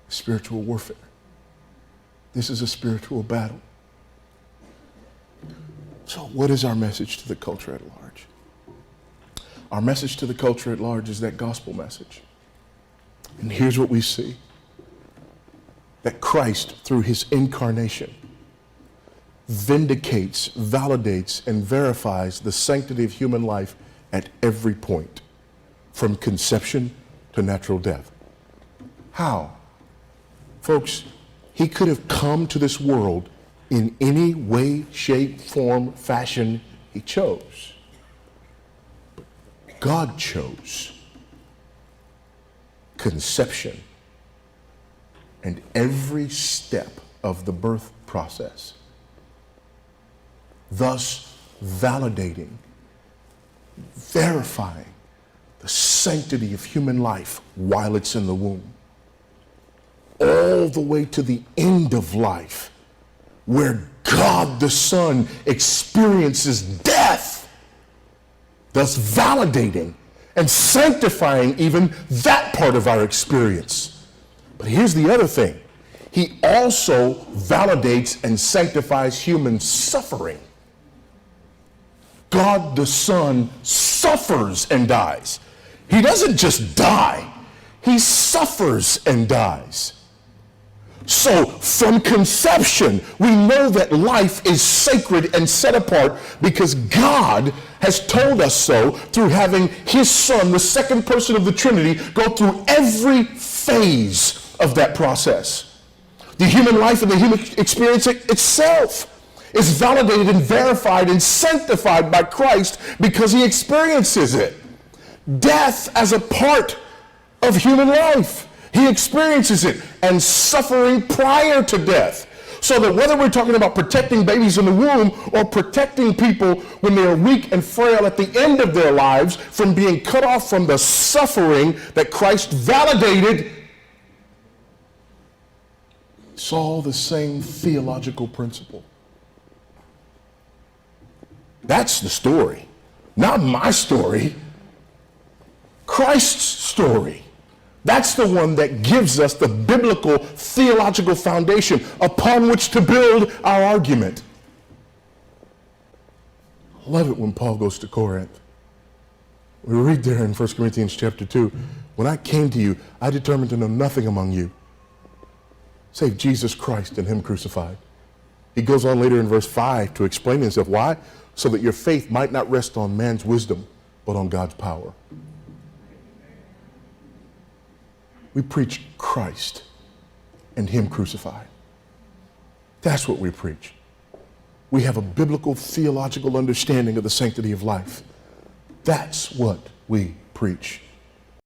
spiritual warfare. This is a spiritual battle. So what is our message to the culture at large? Our message to the culture at large is that gospel message. And here's what we see. That Christ, through his incarnation, vindicates, validates, and verifies the sanctity of human life at every point, from conception to natural death. How? Folks, he could have come to this world in any way, shape, form, fashion he chose. But God chose conception and every step of the birth process, thus validating, verifying the sanctity of human life while it's in the womb, all the way to the end of life, where God the Son experiences death, thus validating and sanctifying even that part of our experience. But here's the other thing. He also validates and sanctifies human suffering. God the Son suffers and dies. He doesn't just die. He suffers and dies. So from conception, we know that life is sacred and set apart because God has told us so through having his Son, the second person of the Trinity, go through every phase of that process. The human life and the human experience itself is validated and verified and sanctified by Christ because he experiences it. Death as a part of human life. He experiences it, and suffering prior to death. So that whether we're talking about protecting babies in the womb or protecting people when they are weak and frail at the end of their lives from being cut off from the suffering that Christ validated, it's all the same theological principle. That's the story. Not my story. Christ's story. That's the one that gives us the biblical theological foundation upon which to build our argument. I love it when Paul goes to Corinth. We read there in 1 Corinthians chapter 2, when I came to you, I determined to know nothing among you save Jesus Christ and him crucified. He goes on later in verse 5 to explain himself. Why? So that your faith might not rest on man's wisdom, but on God's power. We preach Christ and him crucified. That's what we preach. We have a biblical theological understanding of the sanctity of life. That's what we preach.